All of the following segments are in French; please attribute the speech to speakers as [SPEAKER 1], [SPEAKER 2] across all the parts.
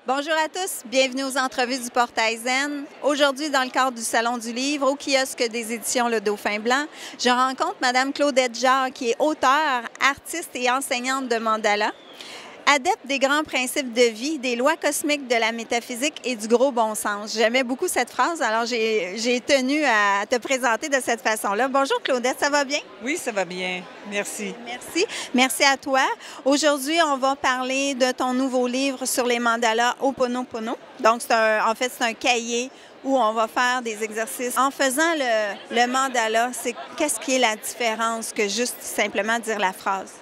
[SPEAKER 1] Bonjour à tous, bienvenue aux entrevues du Portail Zen. Aujourd'hui, dans le cadre du Salon du Livre, au kiosque des éditions Le Dauphin Blanc, je rencontre Mme Claudette Jarre, qui est auteure, artiste et enseignante de mandala. Adepte des grands principes de vie, des lois cosmiques de la métaphysique et du gros bon sens. J'aimais beaucoup cette phrase, alors j'ai tenu à te présenter de cette façon-là. Bonjour Claudette, ça va bien?
[SPEAKER 2] Oui, ça va bien. Merci.
[SPEAKER 1] Merci. Merci à toi. Aujourd'hui, on va parler de ton nouveau livre sur les mandalas Ho'oponopono. Donc, en fait, c'est un cahier où on va faire des exercices. En faisant le mandala, qu'est-ce qui est la différence que juste simplement dire la phrase?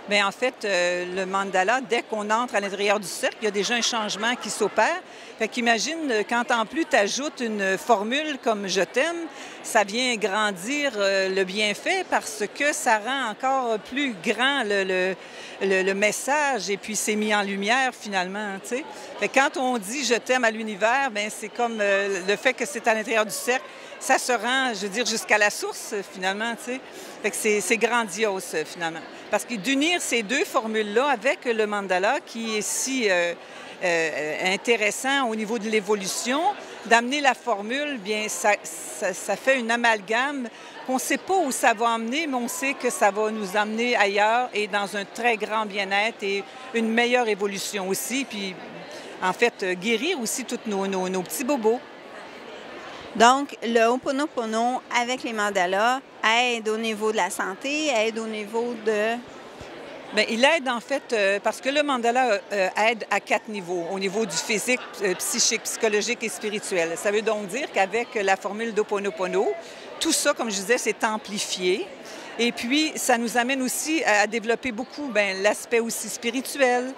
[SPEAKER 2] Bien, en fait, le mandala, dès qu'on entre à l'intérieur du cercle, il y a déjà un changement qui s'opère. Fait qu'imagine, quand en plus tu ajoutes une formule comme « je t'aime », ça vient grandir le bienfait parce que ça rend encore plus grand le message et puis c'est mis en lumière finalement, tu sais. Fait que quand on dit « je t'aime » à l'univers, bien c'est comme le fait que c'est à l'intérieur du cercle, ça se rend, je veux dire, jusqu'à la source, finalement, tu sais. Fait que c'est grandiose, finalement. Parce que d'unir ces deux formules-là avec le mandala, qui est si intéressant au niveau de l'évolution, d'amener la formule, bien, ça fait une amalgame qu'on ne sait pas où ça va emmener, mais on sait que ça va nous amener ailleurs et dans un très grand bien-être et une meilleure évolution aussi. Puis, en fait, guérir aussi tous nos petits bobos.
[SPEAKER 1] Donc, le Ho'oponopono avec les mandalas aide au niveau de la santé, aide au niveau de...
[SPEAKER 2] Bien, il aide en fait parce que le mandala aide à 4 niveaux, au niveau du physique, psychique, psychologique et spirituel. Ça veut donc dire qu'avec la formule d'Ho'oponopono, tout ça, comme je disais, c'est amplifié. Et puis, ça nous amène aussi à développer beaucoup l'aspect aussi spirituel,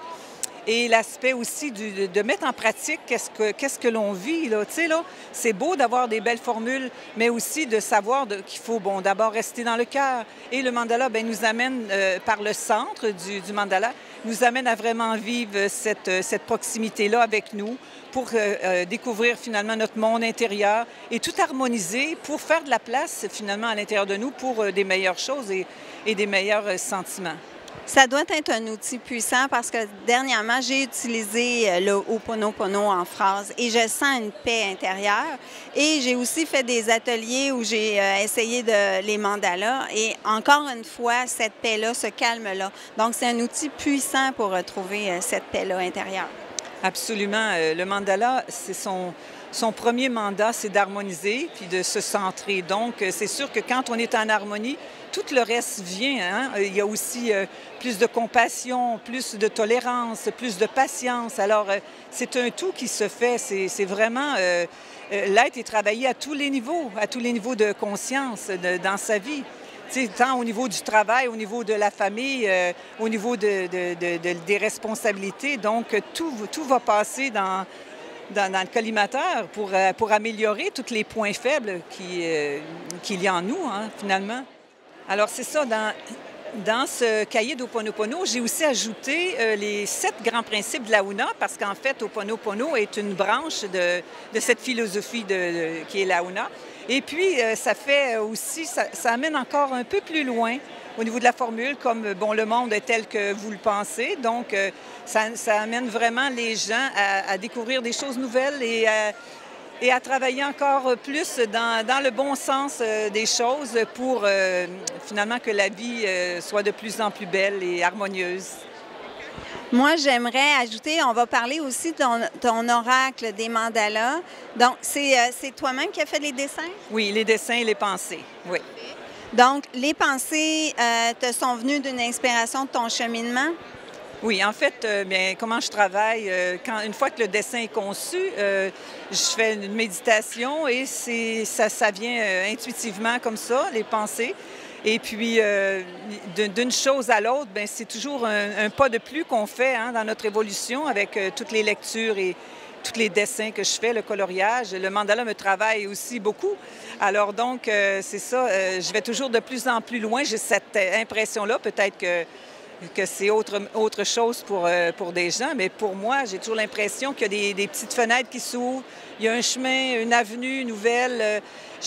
[SPEAKER 2] et l'aspect aussi de mettre en pratique qu'est-ce que l'on vit. Là. Tu sais, là, c'est beau d'avoir des belles formules, mais aussi de savoir qu'il faut, bon, d'abord rester dans le cœur. Et le mandala, bien, nous amène par le centre du mandala, nous amène à vraiment vivre cette proximité-là avec nous pour découvrir finalement notre monde intérieur et tout harmoniser pour faire de la place finalement à l'intérieur de nous pour des meilleures choses et des meilleurs sentiments.
[SPEAKER 1] Ça doit être un outil puissant parce que dernièrement, j'ai utilisé le Ho'oponopono en phrase et je sens une paix intérieure. Et j'ai aussi fait des ateliers où j'ai essayé les mandalas et encore une fois, cette paix-là, ce calme-là. Donc, c'est un outil puissant pour retrouver cette paix-là intérieure.
[SPEAKER 2] Absolument. Le mandala, c'est son premier mandat, c'est d'harmoniser puis de se centrer. Donc, c'est sûr que quand on est en harmonie, tout le reste vient. Hein? Il y a aussi plus de compassion, plus de tolérance, plus de patience. Alors, c'est un tout qui se fait. C'est vraiment... l'être est travaillé à tous les niveaux de conscience dans sa vie. T'sais, tant au niveau du travail, au niveau de la famille, au niveau des responsabilités. Donc, tout va passer dans le collimateur pour améliorer tous les points faibles qu'il y a en nous, hein, finalement. Alors, c'est ça, dans ce cahier d'Ho'oponopono, j'ai aussi ajouté les 7 grands principes de l'Auna, parce qu'en fait, Ho'oponopono est une branche de cette philosophie qui est l'Auna. Et puis, ça fait aussi, ça amène encore un peu plus loin au niveau de la formule, comme, bon, le monde est tel que vous le pensez. Donc, ça amène vraiment les gens à découvrir des choses nouvelles et à travailler encore plus dans le bon sens des choses pour finalement que la vie soit de plus en plus belle et harmonieuse.
[SPEAKER 1] Moi, j'aimerais ajouter, on va parler aussi de ton oracle des mandalas. Donc, c'est toi-même qui as fait les dessins?
[SPEAKER 2] Oui, les dessins et les pensées, oui.
[SPEAKER 1] Donc, les pensées te sont venues d'une inspiration de ton cheminement?
[SPEAKER 2] Oui, en fait, bien, comment je travaille, une fois que le dessin est conçu, je fais une méditation et ça vient intuitivement comme ça, les pensées. Et puis, d'une chose à l'autre, bien, c'est toujours un pas de plus qu'on fait hein, dans notre évolution avec toutes les lectures et tous les dessins que je fais, le coloriage. Le mandala me travaille aussi beaucoup. Alors donc, c'est ça, je vais toujours de plus en plus loin. J'ai cette impression-là, peut-être que c'est autre chose pour des gens, mais pour moi, j'ai toujours l'impression qu'il y a des petites fenêtres qui s'ouvrent, il y a un chemin, une avenue nouvelle.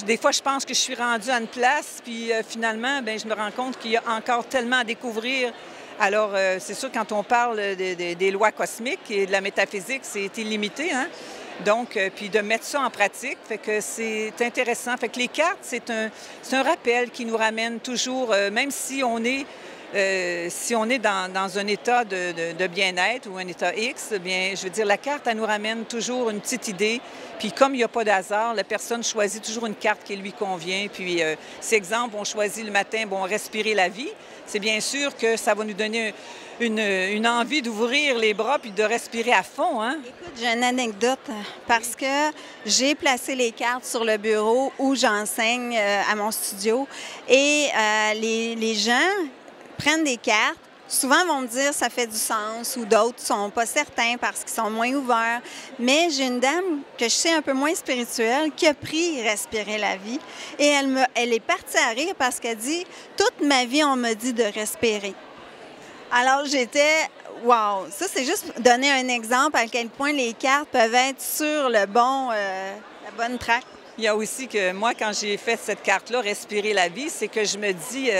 [SPEAKER 2] Des fois, je pense que je suis rendue à une place, puis finalement, bien, je me rends compte qu'il y a encore tellement à découvrir Alors, c'est sûr, quand on parle des lois cosmiques et de la métaphysique, c'est illimité, hein? Donc, puis de mettre ça en pratique, fait que c'est intéressant. Fait que les cartes, c'est un rappel qui nous ramène toujours, même si on est dans un état de bien-être ou un état X, bien, je veux dire, la carte, elle nous ramène toujours une petite idée. Puis comme il n'y a pas d'hasard, la personne choisit toujours une carte qui lui convient. Puis, si exemple, on choisit le matin, bon, respirer la vie, c'est bien sûr que ça va nous donner une envie d'ouvrir les bras puis de respirer à fond, hein?
[SPEAKER 1] Écoute, j'ai une anecdote parce que j'ai placé les cartes sur le bureau où j'enseigne à mon studio et les gens prennent des cartes. Souvent, vont me dire ça fait du sens ou d'autres ne sont pas certains parce qu'ils sont moins ouverts. Mais j'ai une dame que je sais un peu moins spirituelle qui a pris respirer la vie et elle est partie à rire parce qu'elle dit « Toute ma vie, on m'a dit de respirer ». Alors, j'étais « Wow! » Ça, c'est juste donner un exemple à quel point les cartes peuvent être sur la bonne track.
[SPEAKER 2] Il y a aussi que moi, quand j'ai fait cette carte-là, respirer la vie, c'est que je me dis,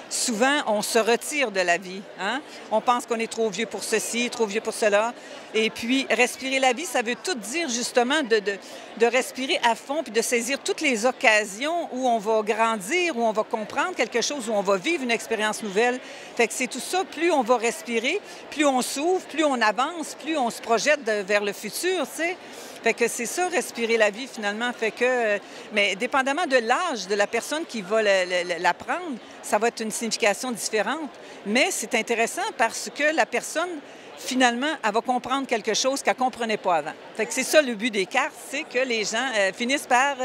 [SPEAKER 2] souvent, on se retire de la vie. Hein? On pense qu'on est trop vieux pour ceci, trop vieux pour cela. Et puis, respirer la vie, ça veut tout dire justement de respirer à fond puis de saisir toutes les occasions où on va grandir, où on va comprendre quelque chose, où on va vivre une expérience nouvelle. Fait que c'est tout ça, plus on va respirer, plus on s'ouvre, plus on avance, plus on se projette vers le futur, tu sais. Fait que c'est ça, respirer la vie, finalement. Fait que, mais dépendamment de l'âge de la personne qui va l'apprendre, ça va être une signification différente. Mais c'est intéressant parce que la personne, finalement, elle va comprendre quelque chose qu'elle ne comprenait pas avant. Fait que c'est ça le but des cartes, c'est que les gens finissent par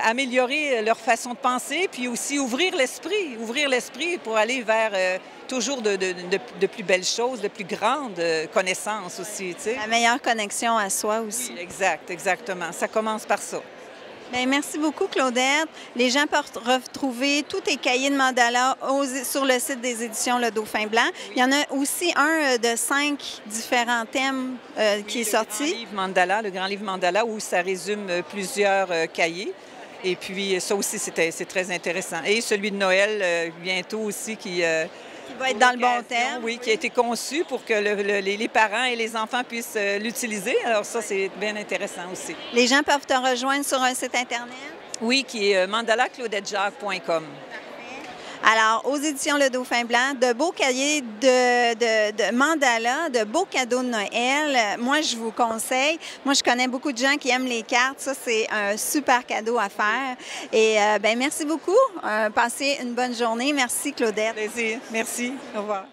[SPEAKER 2] améliorer leur façon de penser, puis aussi ouvrir l'esprit pour aller vers toujours de plus belles choses, de plus grandes connaissances aussi, tu sais.
[SPEAKER 1] La meilleure connexion à soi aussi.
[SPEAKER 2] Oui, exactement. Ça commence par ça.
[SPEAKER 1] Bien, merci beaucoup, Claudette. Les gens peuvent retrouver tous tes cahiers de mandala sur le site des éditions Le Dauphin Blanc. Il y en a aussi un de 5 différents thèmes qui est sorti.
[SPEAKER 2] Le grand livre mandala, où ça résume plusieurs cahiers. Et puis, ça aussi, c'est très intéressant. Et celui de Noël, bientôt aussi, qui
[SPEAKER 1] va être dans le bon thème.
[SPEAKER 2] Oui, qui a été conçu pour que les parents et les enfants puissent l'utiliser. Alors ça, c'est bien intéressant aussi.
[SPEAKER 1] Les gens peuvent te rejoindre sur un site Internet?
[SPEAKER 2] Oui, qui est mandalaclaudetjacques.com.
[SPEAKER 1] Alors, aux éditions Le Dauphin Blanc, de beaux cahiers de mandala, de beaux cadeaux de Noël. Moi, je vous conseille. Moi, je connais beaucoup de gens qui aiment les cartes. Ça, c'est un super cadeau à faire. Et bien, merci beaucoup. Passez une bonne journée. Merci, Claudette.
[SPEAKER 2] Plaisir. Merci. Au revoir.